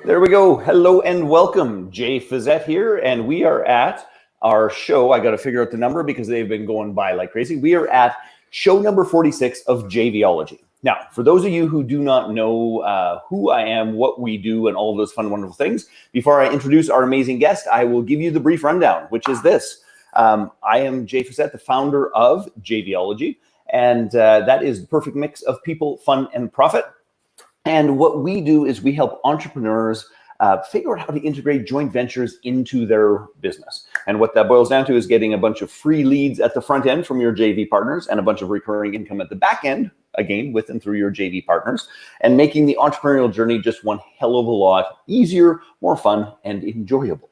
There we go. Hello and welcome. Jay Fizzette here, and we are at our show. I got to figure out the number because they've been going by like crazy. We are at show number 46 of JVology. Now, for those of you who do not know who I am, what we do, and all of those fun, wonderful things, before I introduce our amazing guest, I will give you the brief rundown, which is this. I am Jay Fizzette, the founder of JVology, and that is the perfect mix of people, fun, and profit. And what we do is we help entrepreneurs figure out how to integrate joint ventures into their business. And what that boils down to is getting a bunch of free leads at the front end from your JV partners and a bunch of recurring income at the back end, again, with and through your JV partners, and making the entrepreneurial journey just one hell of a lot easier, more fun, and enjoyable.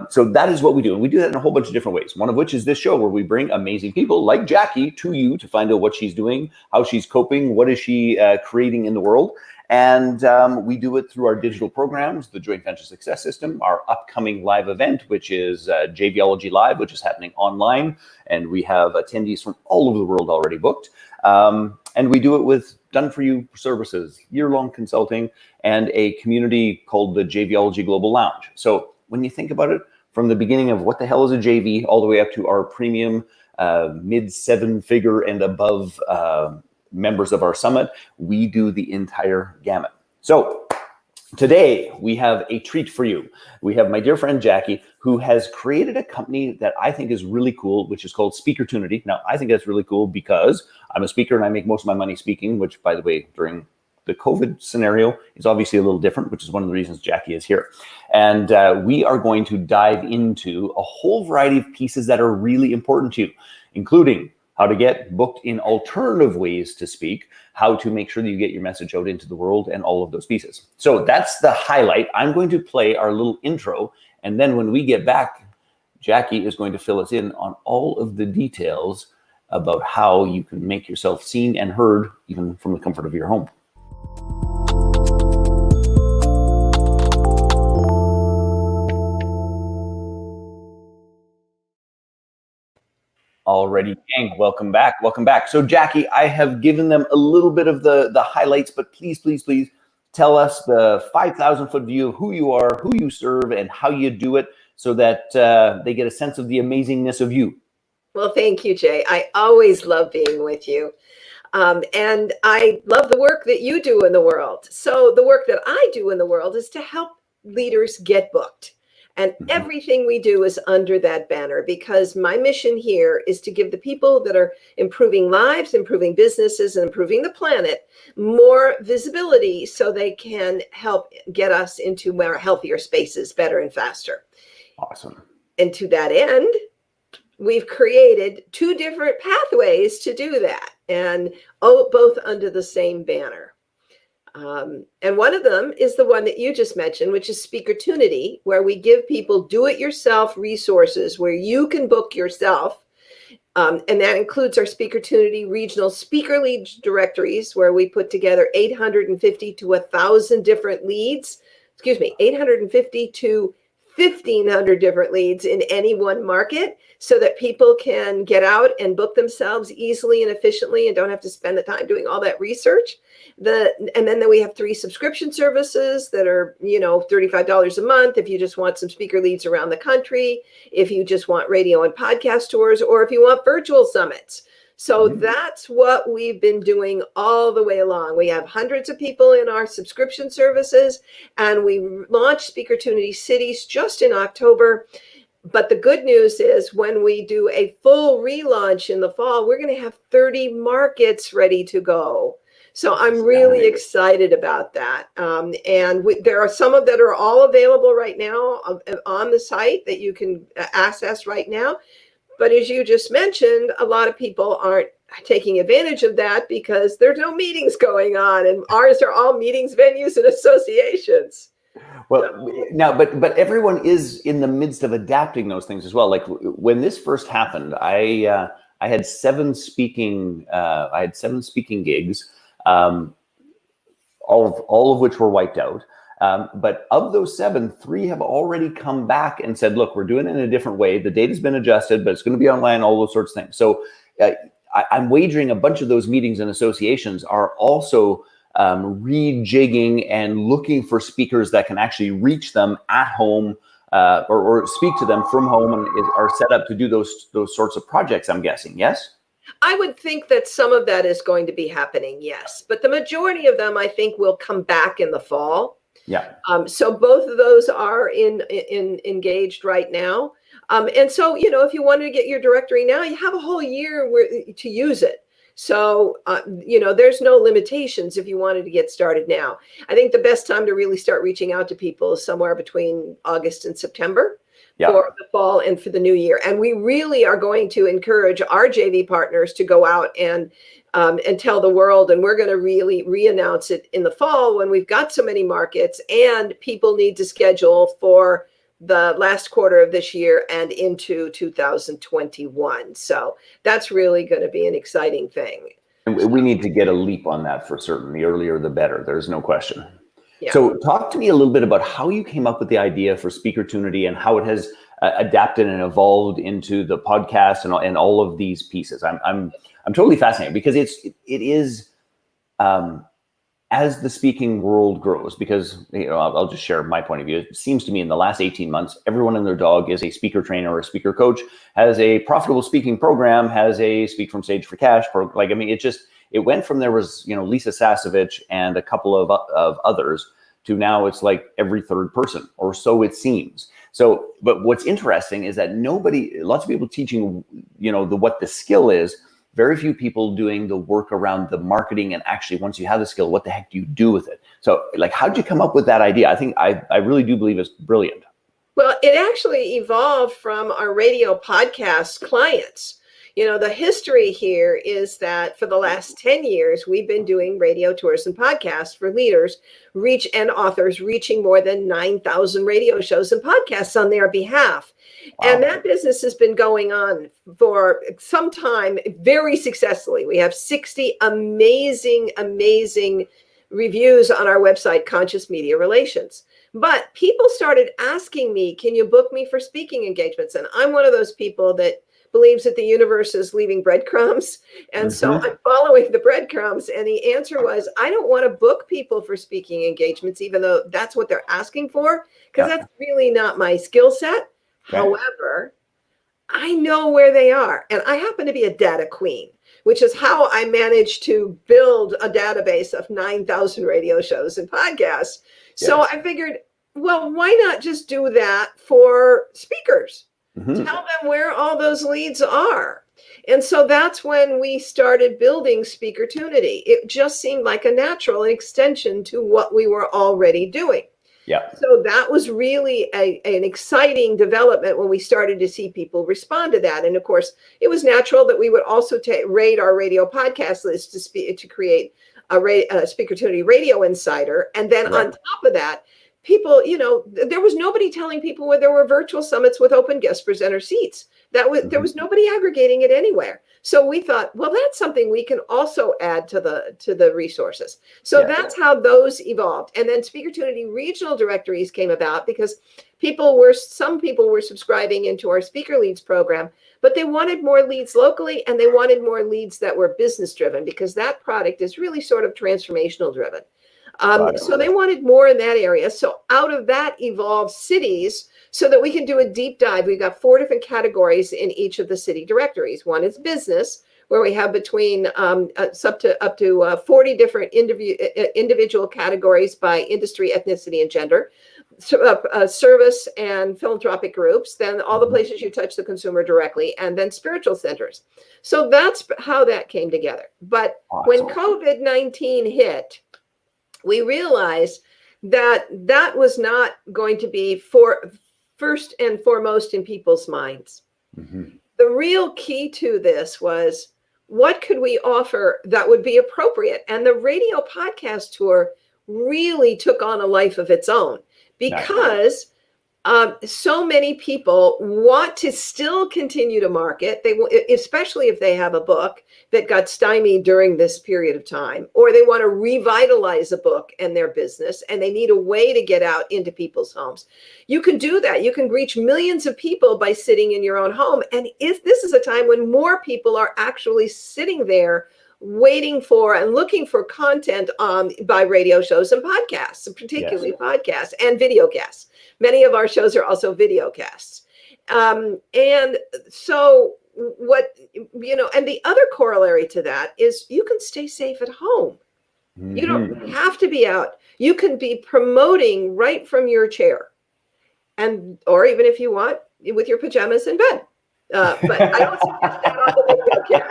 So that is what we do. And we do that in a whole bunch of different ways. One of which is this show where we bring amazing people like Jackie to you to find out what she's doing, how she's coping, what is she creating in the world. And we do it through our digital programs, the Joint Venture Success System, our upcoming live event, which is JVology Live, which is happening online. And we have attendees from all over the world already booked. And we do it with done-for-you services, year-long consulting, and a community called the JVology Global Lounge. So when you think about it, from the beginning of what the hell is a JV, all the way up to our premium mid-seven-figure and above members of our summit, we do the entire gamut. So today we have a treat for you. We have my dear friend Jackie, who has created a company that I think is really cool, which is called SpeakerTunity. Now, I think that's really cool because I'm a speaker and I make most of my money speaking, which, by the way, during the COVID scenario is obviously a little different, which is one of the reasons Jackie is here. And we are going to dive into a whole variety of pieces that are really important to you, including how to get booked in alternative ways to speak, how to make sure that you get your message out into the world, and all of those pieces. So that's the highlight. I'm going to play our little intro, and then when we get back, Jackie is going to fill us in on all of the details about how you can make yourself seen and heard even from the comfort of your home. Already, gang, welcome back. So Jackie, I have given them a little bit of the highlights, but please tell us the 5,000-foot view of who you are, who you serve, and how you do it so that they get a sense of the amazingness of you. Well, thank you, Jay. I always love being with you. And I love the work that you do in the world. So the work that I do in the world is to help leaders get booked. And everything we do is under that banner, because my mission here is to give the people that are improving lives, improving businesses, and improving the planet more visibility so they can help get us into more healthier spaces better and faster. Awesome. And to that end, we've created two different pathways to do that, and both under the same banner. And one of them is the one that you just mentioned, which is SpeakerTunity, where we give people do-it-yourself resources where you can book yourself. And that includes our SpeakerTunity regional speaker lead directories, where we put together 850 to 1,000 different leads, 850 to 1,500 different leads in any one market, so that people can get out and book themselves easily and efficiently and don't have to spend the time doing all that research. And then we have 3 subscription services that are, $35 a month if you just want some speaker leads around the country, if you just want radio and podcast tours, or if you want virtual summits. So that's what we've been doing all the way along. We have hundreds of people in our subscription services, and we launched SpeakerTunity Cities just in October. But the good news is when we do a full relaunch in the fall, we're going to have 30 markets ready to go. So I'm really excited about that. And there are some of that are all available right now on the site that you can access right now. But as you just mentioned, a lot of people aren't taking advantage of that because there's no meetings going on, and ours are all meetings, venues, and associations. Well, now, but everyone is in the midst of adapting those things as well. Like when this first happened, I had 7 speaking gigs, all of which were wiped out. But of those 7, 3 have already come back and said, look, we're doing it in a different way. The date has been adjusted, but it's going to be online, all those sorts of things. So I'm wagering a bunch of those meetings and associations are also rejigging and looking for speakers that can actually reach them at home, or speak to them from home, and are set up to do those sorts of projects, I'm guessing. Yes? I would think that some of that is going to be happening, yes. But the majority of them, I think, will come back in the fall. Yeah. So both of those are engaged right now. And so, if you wanted to get your directory now, you have a whole year to use it. So, there's no limitations if you wanted to get started now. I think the best time to really start reaching out to people is somewhere between August and September. Yeah. For the fall and for the new year. And we really are going to encourage our JV partners to go out and tell the world. And we're going to really re-announce it in the fall when we've got so many markets and people need to schedule for the last quarter of this year and into 2021. So that's really going to be an exciting thing. And we need to get a leap on that for certain. The earlier, the better. There's no question. Yeah. So talk to me a little bit about how you came up with the idea for SpeakerTunity and how it has adapted and evolved into the podcast and all of these pieces. I'm totally fascinated because it is as the speaking world grows, because I'll just share my point of view. It seems to me in the last 18 months, everyone and their dog is a speaker trainer or a speaker coach, has a profitable speaking program, has a Speak from Stage for Cash program. It went from there was, Lisa Sasevich and a couple of others to now it's like every third person, or so it seems. So, but what's interesting is that lots of people teaching, what the skill is, very few people doing the work around the marketing and actually once you have the skill, what the heck do you do with it? So how'd you come up with that idea? I think I really do believe it's brilliant. Well, it actually evolved from our radio podcast clients. The history here is that for the last 10 years, we've been doing radio tours and podcasts for leaders and authors, reaching more than 9,000 radio shows and podcasts on their behalf. Wow. And that business has been going on for some time very successfully. We have 60 amazing reviews on our website, Conscious Media Relations. But people started asking me, can you book me for speaking engagements? And I'm one of those people that believes that the universe is leaving breadcrumbs. And so I'm following the breadcrumbs. And the answer was, I don't want to book people for speaking engagements, even though that's what they're asking for, because that's really not my skill set. Okay. However, I know where they are. And I happen to be a data queen, which is how I managed to build a database of 9,000 radio shows and podcasts. So I figured, well, why not just do that for speakers? Mm-hmm. Tell them where all those leads are. And so that's when we started building SpeakerTunity. It just seemed like a natural extension to what we were already doing. Yeah. So that was really an exciting development when we started to see people respond to that. And of course, it was natural that we would also raid our radio podcast list to create a SpeakerTunity Radio Insider. And then on top of that, people, there was nobody telling people where there were virtual summits with open guest presenter seats. There was nobody aggregating it anywhere. So we thought, well, that's something we can also add to the resources. So that's how those evolved. And then SpeakerTunity regional directories came about because some people were subscribing into our speaker leads program, but they wanted more leads locally and they wanted more leads that were business driven because that product is really sort of transformational driven. So they wanted more in that area. So out of that evolved cities so that we can do a deep dive. We've got 4 different categories in each of the city directories. One is business, where we have between up to 40 different individual categories by industry, ethnicity, and gender. Service and philanthropic groups, then all the places you touch the consumer directly, and then spiritual centers. So that's how that came together. But when COVID-19 hit, we realized that was not going to be first and foremost in people's minds. Mm-hmm. The real key to this was, what could we offer that would be appropriate? And the radio podcast tour really took on a life of its own because so many people want to still continue to market. Especially if they have a book that got stymied during this period of time, or they want to revitalize a book and their business, and they need a way to get out into people's homes. You can do that. You can reach millions of people by sitting in your own home. And if this is a time when more people are actually sitting there waiting for and looking for content by radio shows and podcasts, particularly podcasts and videocasts. Many of our shows are also videocasts. And so what, and the other corollary to that is you can stay safe at home. You don't have to be out. You can be promoting right from your chair, or even if you want, with your pajamas in bed. But I don't suggest that on the video.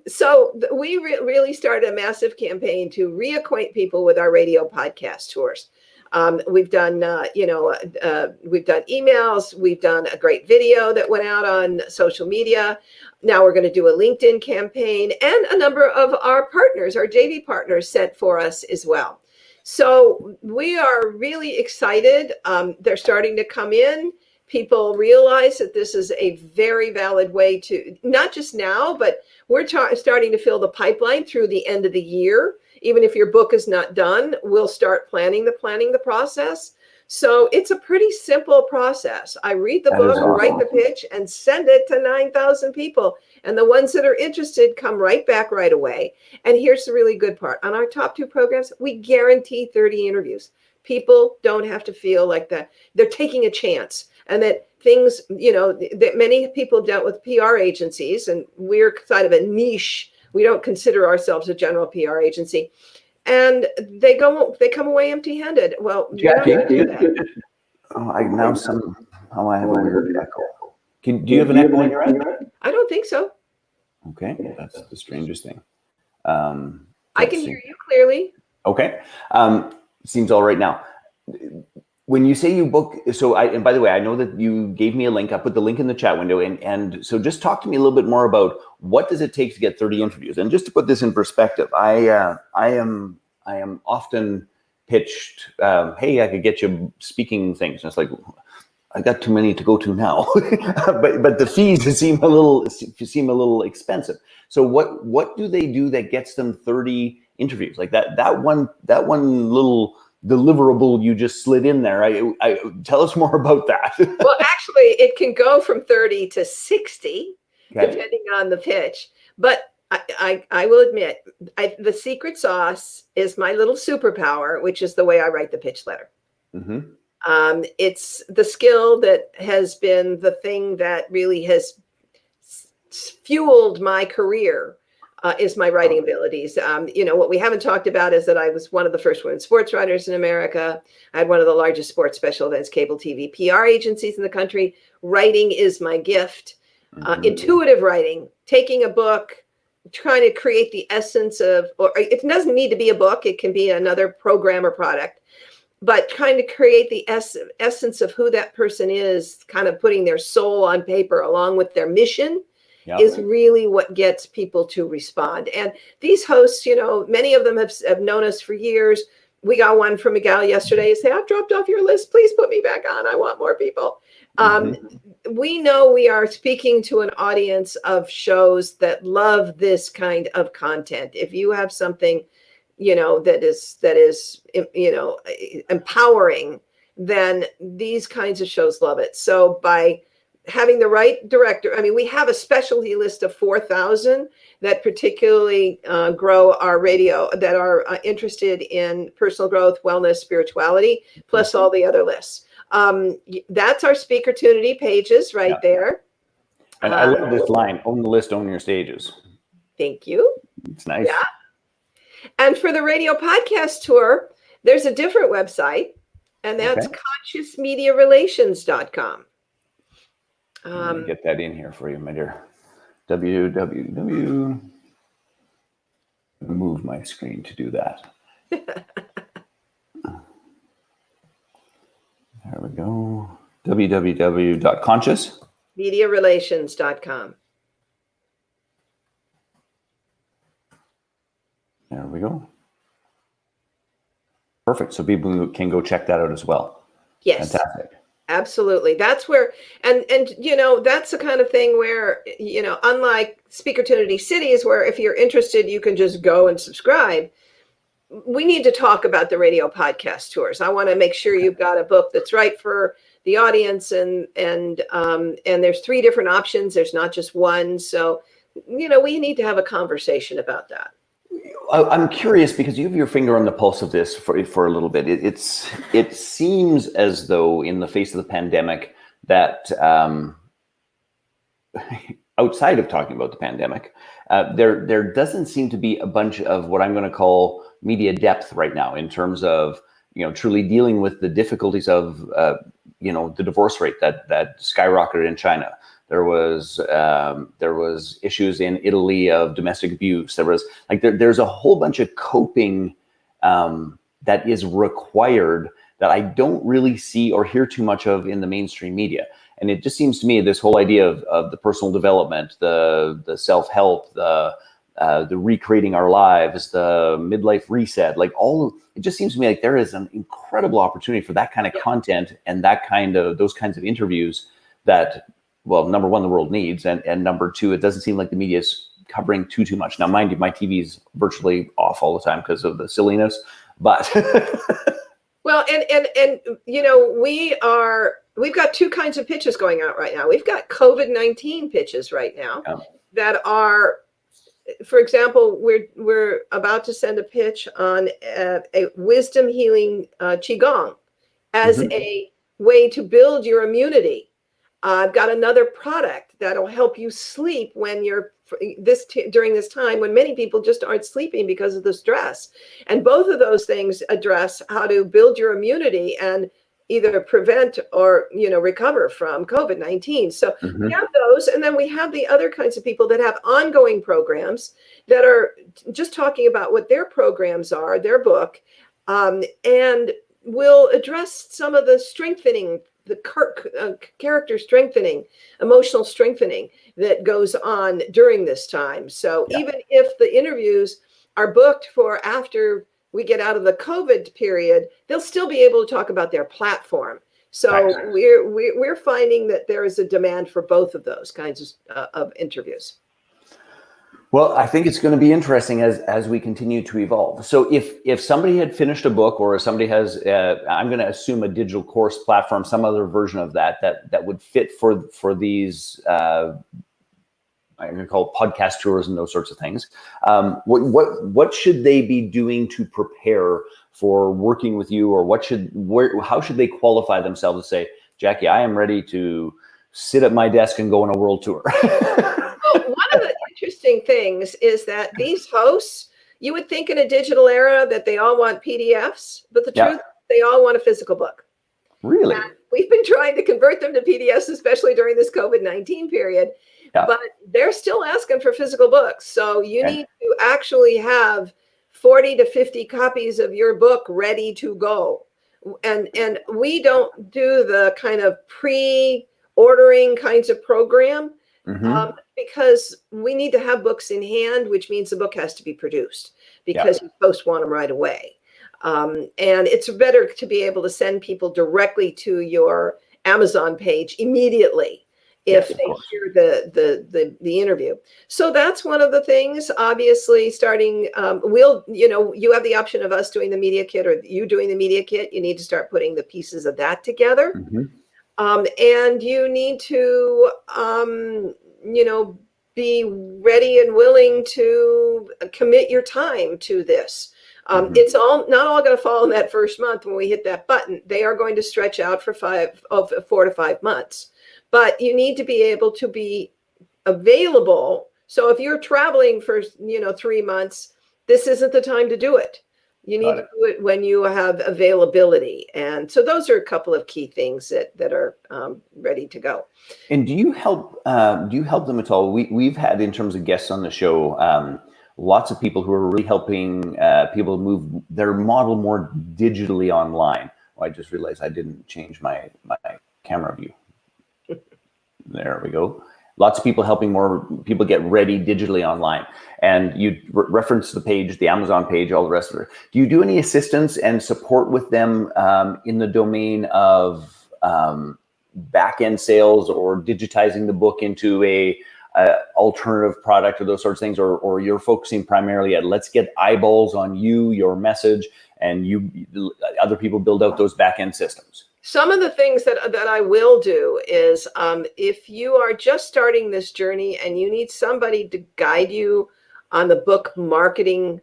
So we really started a massive campaign to reacquaint people with our radio podcast tours. We've done, we've done emails. We've done a great video that went out on social media. Now we're going to do a LinkedIn campaign, and a number of our partners, our JV partners, sent for us as well. So we are really excited. They're starting to come in. People realize that this is a very valid way to, not just now, but we're starting to fill the pipeline through the end of the year. Even if your book is not done, we'll start planning the process. So it's a pretty simple process. I read the book, write the pitch, and send it to 9,000 people. And the ones that are interested come right back right away. And here's the really good part. On our top 2 programs, we guarantee 30 interviews. People don't have to feel like that they're taking a chance, and that things, that many people have dealt with PR agencies, and we're kind of a niche. We don't consider ourselves a general PR agency. And they come away empty-handed. Well, Jackie, I have a weird echo. Do you have an echo on your end? I don't think so. Okay, that's the strangest thing. I can hear you clearly. Okay, seems all right now. When you say you book, and by the way, I know that you gave me a link. I put the link in the chat window, and so just talk to me a little bit more about what does it take to get 30 interviews. And just to put this in perspective, I am often pitched, hey, I could get you speaking things. And it's like, I got too many to go to now, but the fees seem a little expensive. So what do they do that gets them 30 interviews? Like that one little deliverable you just slid in there. I tell us more about that. Well, actually, it can go from 30 to 60, depending on the pitch. But I will admit, the secret sauce is my little superpower, which is the way I write the pitch letter. Mm-hmm. It's the skill that has been the thing that really has fueled my career. Is my writing abilities. What we haven't talked about is that I was one of the first women sports writers in America. I had one of the largest sports special events, cable TV, PR agencies in the country. Writing is my gift. Intuitive writing, taking a book, trying to create the essence of, or it doesn't need to be a book. It can be another program or product, but trying to create the essence of who that person is, kind of putting their soul on paper along with their mission. Yep. Is really what gets people to respond. And these hosts, many of them have known us for years. We got one from Miguel yesterday. Say, I've dropped off your list. Please put me back on. I want more people. We know we are speaking to an audience of shows that love this kind of content. If you have something, that is empowering, then these kinds of shows love it. So by having the right director, we have a specialty list of 4,000 that particularly grow our radio, that are interested in personal growth, wellness, spirituality, plus all the other lists. That's our SpeakerTunity pages right there. And I love this line, own the list, own your stages. Thank you. It's nice. Yeah. And for the radio podcast tour, there's a different website, and that's consciousmediarelations.com. Let me get that in here for you, my dear. Move my screen to do that. There we go. www.consciousmediarelations.com. There we go. Perfect. So people can go check that out as well. Yes. Fantastic. Absolutely. That's where, and that's the kind of thing where, unlike SpeakerTunity Cities, where if you're interested, you can just go and subscribe. We need to talk about the radio podcast tours. I want to make sure you've got a book that's right for the audience, and there's 3 different options. There's not just one. So, we need to have a conversation about that. I'm curious because you have your finger on the pulse of this for a little bit. It seems as though in the face of the pandemic that outside of talking about the pandemic, there doesn't seem to be a bunch of what I'm going to call media depth right now in terms of truly dealing with the difficulties of the divorce rate that skyrocketed in China. There was issues in Italy of domestic abuse. There was there's a whole bunch of coping that is required that I don't really see or hear too much of in the mainstream media. And it just seems to me this whole idea of the personal development, the self-help, the recreating our lives, the midlife reset, it just seems to me like there is an incredible opportunity for that kind of content and those kinds of interviews that, well, number one, the world needs, and number two, it doesn't seem like the media is covering too much. Now, mind you, my TV is virtually off all the time because of the silliness, but well, and we've got 2 kinds of pitches going out right now. We've got COVID-19 pitches right now that are, for example, we're about to send a pitch on a wisdom healing qigong as a way to build your immunity. I've got another product that'll help you sleep when you're during this time when many people just aren't sleeping because of the stress. And both of those things address how to build your immunity and either prevent or recover from COVID-19. So we have those, and then we have the other kinds of people that have ongoing programs that are just talking about what their programs are, their book, and will address some of the strengthening, the character strengthening, emotional strengthening that goes on during this time. So even if the interviews are booked for after we get out of the COVID period, they'll still be able to talk about their platform. So we're finding that there is a demand for both of those kinds of interviews. Well, I think it's going to be interesting as we continue to evolve. So if somebody had finished a book, or if somebody has, I'm going to assume a digital course platform, some other version of that would fit for these, I'm going to call it podcast tours and those sorts of things. What should they be doing to prepare for working with you, or how should they qualify themselves to say, Jackie, I am ready to sit at my desk and go on a world tour? Well, one of the interesting things is that these hosts, you would think in a digital era that they all want PDFs, but the truth is they all want a physical book. Really? And we've been trying to convert them to PDFs, especially during this COVID-19 period. But they're still asking for physical books. So you need to actually have 40 to 50 copies of your book ready to go. And we don't do the kind of pre-ordering kinds of program because we need to have books in hand, which means the book has to be produced because you post want them right away. And it's better to be able to send people directly to your Amazon page immediately if they hear the interview. So that's one of the things. Obviously, starting, you have the option of us doing the media kit or you doing the media kit. You need to start putting the pieces of that together. And you need to, be ready and willing to commit your time to this. It's not all going to fall in that first month when we hit that button. They are going to stretch out for 4 to 5 months. But you need to be able to be available. So if you're traveling for 3 months, this isn't the time to do it. You need to do it when you have availability. And so those are a couple of key things that are ready to go. And do you help them at all? We've had, in terms of guests on the show, lots of people who are really helping people move their model more digitally online. Oh, I just realized I didn't change my camera view. There we go. Lots of people helping more people get ready digitally online. And you reference the page, the Amazon page, all the rest of it. Do you do any assistance and support with them in the domain of back-end sales or digitizing the book into a alternative product or those sorts of things? Or you're focusing primarily at let's get eyeballs on you, your message, and other people build out those back-end systems? Some of the things that I will do is if you are just starting this journey and you need somebody to guide you on the book marketing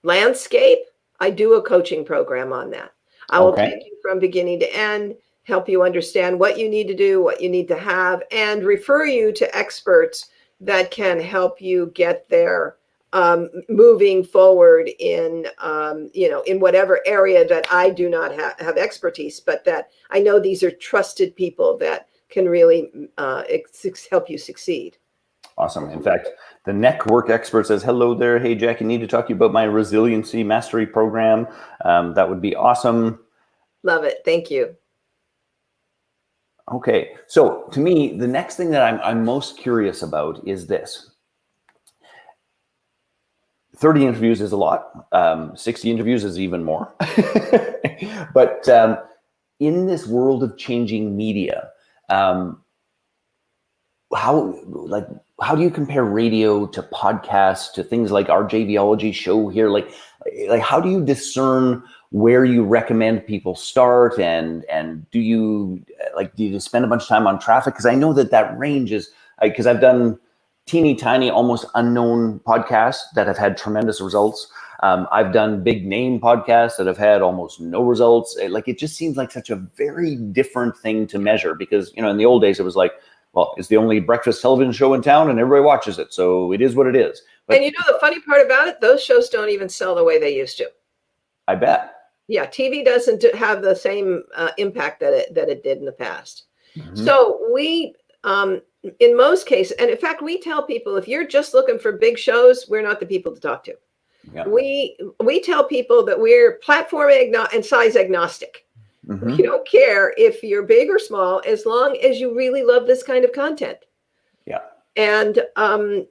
landscape, I do a coaching program on that. I will take you from beginning to end, help you understand what you need to do, what you need to have, and refer you to experts that can help you get there, moving forward in, in whatever area that I do not have expertise, but that I know these are trusted people that can really help you succeed. Awesome. In fact, the neck work expert says, hello there. Hey, Jackie, need to talk to you about my resiliency mastery program. That would be awesome. Love it. Thank you. Okay. So to me, the next thing that I'm most curious about is this. 30 interviews is a lot. 60 interviews is even more. But in this world of changing media, how do you compare radio to podcasts to things like our JVology show here? Like how do you discern where you recommend people start, and do you spend a bunch of time on traffic? Because I know that range is, because I've done teeny tiny, almost unknown podcasts that have had tremendous results. I've done big name podcasts that have had almost no results. It just seems like such a very different thing to measure, because in the old days it was like, well, it's the only breakfast television show in town and everybody watches it, so it is what it is. But, and the funny part about it, those shows don't even sell the way they used to. I bet. Yeah, TV doesn't have the same impact that it did in the past. Mm-hmm. So we, in most cases, and in fact, we tell people, if you're just looking for big shows, we're not the people to talk to. Yeah. We tell people that we're platform and size agnostic. Mm-hmm. We don't care if you're big or small, as long as you really love this kind of content. Yeah. And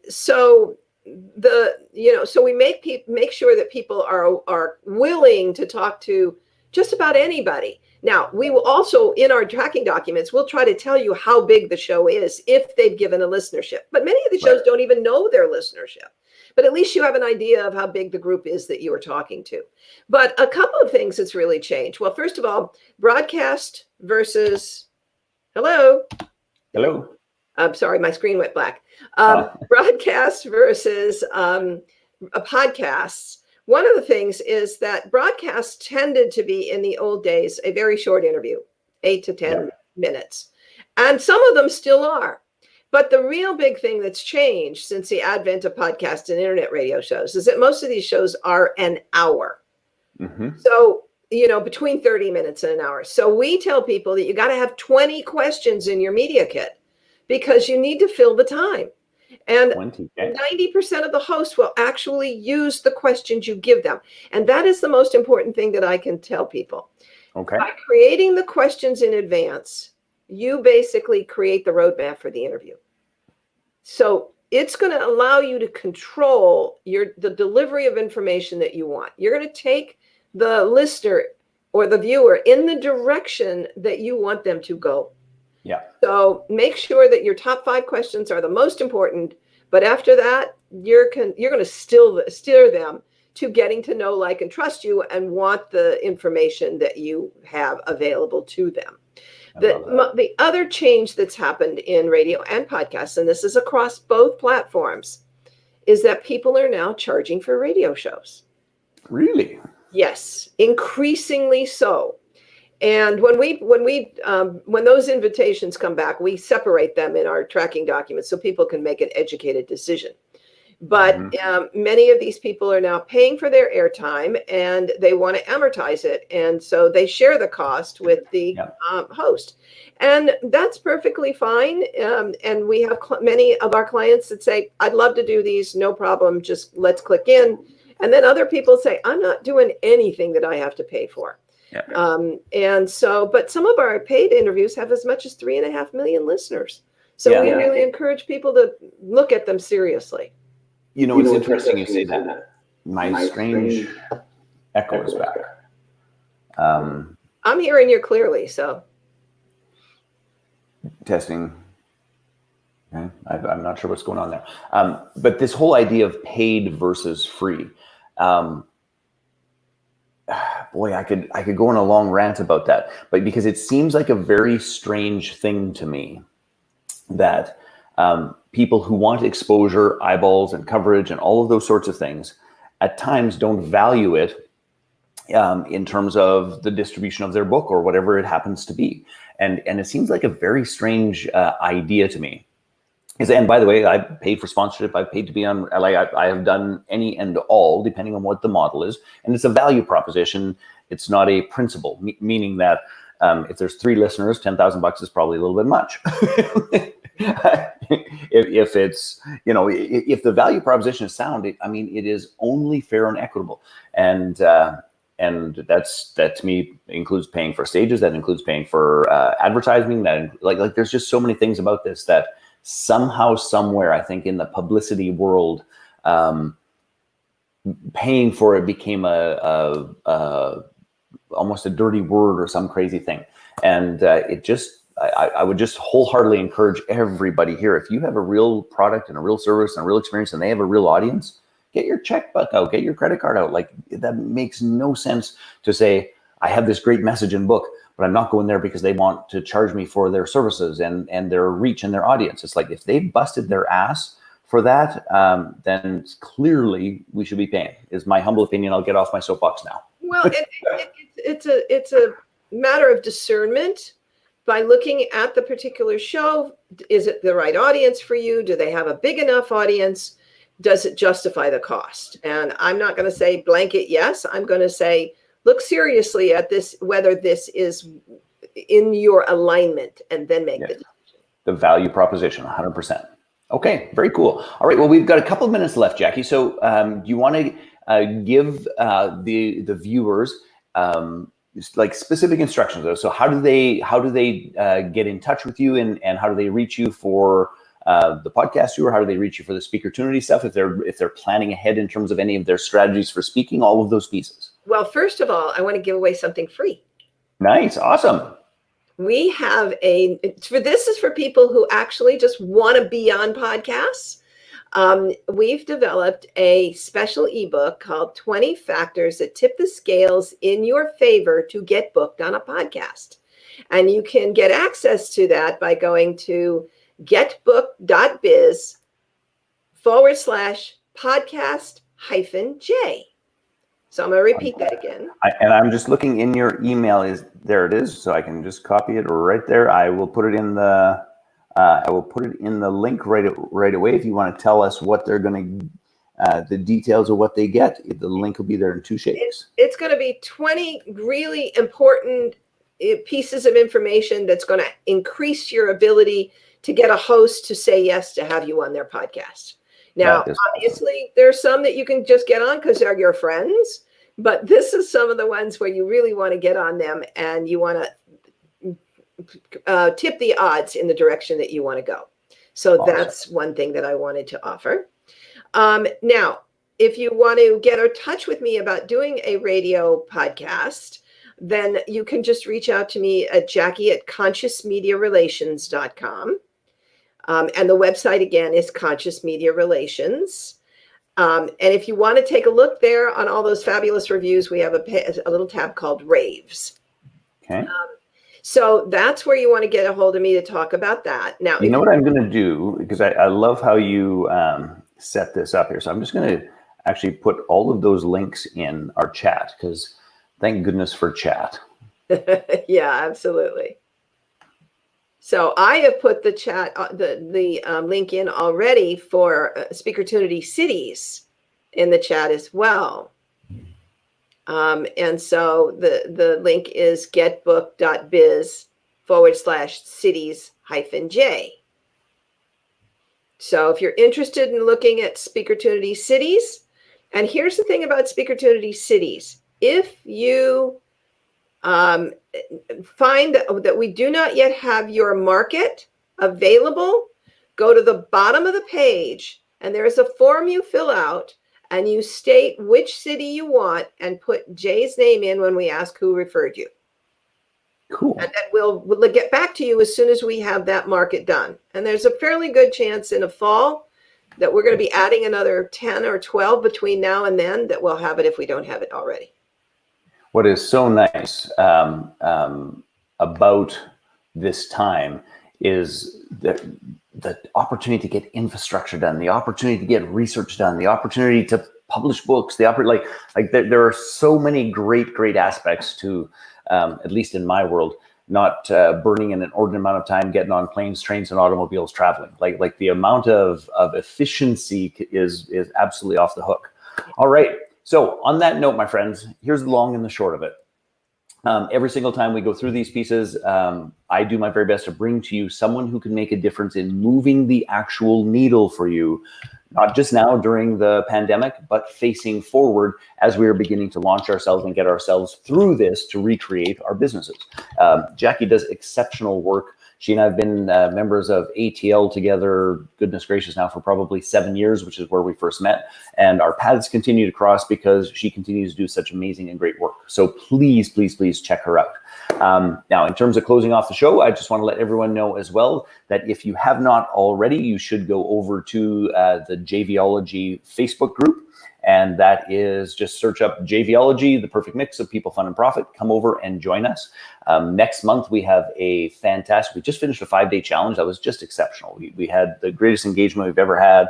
so we make sure that people are willing to talk to just about anybody. Now, we will also, in our tracking documents, we'll try to tell you how big the show is if they've given a listenership. But many of the shows don't even know their listenership. But at least you have an idea of how big the group is that you are talking to. But a couple of things that's really changed. Well, first of all, broadcast versus, hello. I'm sorry, my screen went black. Broadcast versus podcasts. One of the things is that broadcasts tended to be, in the old days, a very short interview, 8 to 10 minutes. And some of them still are. But the real big thing that's changed since the advent of podcasts and internet radio shows is that most of these shows are an hour. Mm-hmm. So, between 30 minutes and an hour. So we tell people that you got to have 20 questions in your media kit because you need to fill the time. And 90% of the hosts will actually use the questions you give them. And that is the most important thing that I can tell people. Okay. By creating the questions in advance, you basically create the roadmap for the interview. So it's going to allow you to control the delivery of information that you want. You're going to take the listener or the viewer in the direction that you want them to go. Yeah. So make sure that your top 5 questions are the most important. But after that, you're going to steer them to getting to know, like, and trust you and want the information that you have available to them. The other change that's happened in radio and podcasts, and this is across both platforms, is that people are now charging for radio shows. Really? Yes, increasingly so. And when those invitations come back, we separate them in our tracking documents so people can make an educated decision. But many of these people are now paying for their airtime and they want to amortize it. And so they share the cost with the host. And that's perfectly fine. And we have many of our clients that say, I'd love to do these, no problem, just let's click in. And then other people say, I'm not doing anything that I have to pay for. Yeah. And so, but some of our paid interviews have as much as 3.5 million listeners. So we really encourage people to look at them seriously. It's interesting you say that. My strange echo is back. I'm hearing you clearly, so. Testing. Okay. I'm not sure what's going on there. But this whole idea of paid versus free. boy, I could go on a long rant about that, but because it seems like a very strange thing to me that people who want exposure, eyeballs, and coverage, and all of those sorts of things, at times don't value it in terms of the distribution of their book or whatever it happens to be. And it seems like a very strange idea to me. And by the way, I paid for sponsorship. I've paid to be on, like I have done any and all, depending on what the model is. And it's a value proposition. It's not a principle, meaning that if there's 3 listeners, $10,000 is probably a little bit much. if it's, if the value proposition is sound, it is only fair and equitable. And that to me includes paying for stages. That includes paying for advertising. That like there's just so many things about this that somehow, somewhere, I think in the publicity world, paying for it became almost a dirty word or some crazy thing. And I would just wholeheartedly encourage everybody here, if you have a real product and a real service and a real experience and they have a real audience, get your checkbook out, get your credit card out. Like, that makes no sense to say, I have this great message and book, but I'm not going there because they want to charge me for their services and their reach and their audience. It's like, if they've busted their ass for that, then clearly we should be paying, is my humble opinion. I'll get off my soapbox now. Well, it's a matter of discernment by looking at the particular show. Is it the right audience for you? Do they have a big enough audience? Does it justify the cost? And I'm not going to say blanket yes. I'm going to say, look seriously at this, whether this is in your alignment, and then make the decision. The value proposition, 100%. Okay, very cool. All right, well, we've got a couple of minutes left, Jackie. So do you want to give the viewers like specific instructions? So how do they get in touch with you, and how do they reach you for the podcast tour? How do they reach you for the SpeakerTunity stuff, if they're planning ahead in terms of any of their strategies for speaking, all of those pieces? Well, first of all, I want to give away something free. Nice. Awesome. We have this is for people who actually just want to be on podcasts. We've developed a special ebook called 20 Factors That Tip the Scales in Your Favor to Get Booked on a Podcast. And you can get access to that by going to getbook.biz/podcast-J. So I'm going to repeat that again. And I'm just looking in your email. There it is. So I can just copy it right there. I will put it in the link right away. If you want to tell us what they're going to, the details of what they get, the link will be there in 2 shakes. It's going to be 20 really important pieces of information that's going to increase your ability to get a host to say yes to have you on their podcast. Now, obviously, there's some that you can just get on because they're your friends, but this is some of the ones where you really want to get on them, and you want to tip the odds in the direction that you want to go. So awesome. That's one thing that I wanted to offer. Now, if you want to get in touch with me about doing a radio podcast, then you can just reach out to me at Jackie@consciousmediarelations.com. And the website, again, is Conscious Media Relations. And if you want to take a look there on all those fabulous reviews, we have a little tab called Raves. Okay. So that's where you want to get a hold of me to talk about that. Now, you know what I'm going to do, because I love how you set this up here. So I'm just going to actually put all of those links in our chat, because thank goodness for chat. Yeah, absolutely. So I have put the chat, the link in already for SpeakerTunity cities in the chat as well. And so the link is getbook.biz/cities-J. So if you're interested in looking at SpeakerTunity cities, and here's the thing about SpeakerTunity cities, if you find that we do not yet have your market available, go to the bottom of the page, and there's a form you fill out, and you state which city you want and put Jay's name in when we ask who referred you. Cool. And then we'll get back to you as soon as we have that market done. And there's a fairly good chance in the fall that we're going to be adding another 10 or 12 between now and then that we'll have it if we don't have it already. What is so nice about this time is the opportunity to get infrastructure done, the opportunity to get research done, the opportunity to publish books, there are so many great aspects to, at least in my world, not burning an inordinate amount of time getting on planes, trains, and automobiles traveling. Like the amount of efficiency is absolutely off the hook. All right. So on that note, my friends, here's the long and the short of it. Every single time we go through these pieces, I do my very best to bring to you someone who can make a difference in moving the actual needle for you, not just now during the pandemic, but facing forward as we are beginning to launch ourselves and get ourselves through this to recreate our businesses. Jackie does exceptional work. She and I have been members of ATL together, goodness gracious, now for probably 7 years, which is where we first met. And our paths continue to cross because she continues to do such amazing and great work. So please check her out. Now, in terms of closing off the show, I just want to let everyone know as well that if you have not already, you should go over to the JVology Facebook group. And that is just search up JVology, the perfect mix of people, fun, and profit. Come over and join us. Next month, we have a fantastic, we just finished a 5-day challenge that was just exceptional. We had the greatest engagement we've ever had.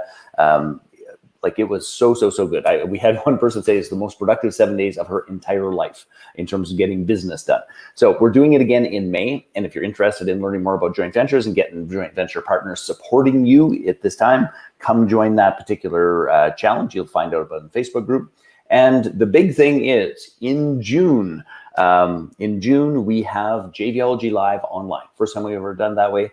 It was so good. We had one person say it's the most productive 7 days of her entire life in terms of getting business done. So we're doing it again in May. And if you're interested in learning more about joint ventures and getting joint venture partners supporting you at this time, come join that particular challenge. You'll find out about it in the Facebook group. And the big thing is in June, we have JVology Live online. First time we've ever done that way.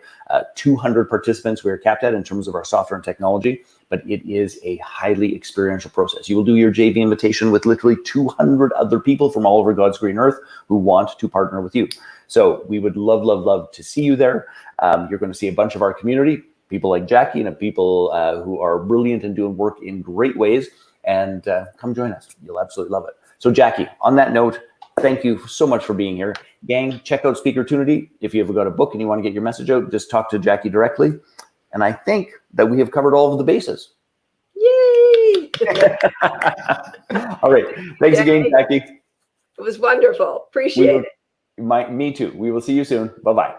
200 participants we are capped at in terms of our software and technology, but it is a highly experiential process. You will do your JV invitation with literally 200 other people from all over God's green earth who want to partner with you. So we would love to see you there. You're going to see a bunch of our community, people like Jackie and people who are brilliant and doing work in great ways. And come join us. You'll absolutely love it. So Jackie, on that note, thank you so much for being here. Gang, check out SpeakerTunity. If you ever got a book and you want to get your message out, just talk to Jackie directly. And I think that we have covered all of the bases. Yay! All right. Thanks again, Jackie. It was wonderful. Appreciate it. Me too. We will see you soon. Bye-bye.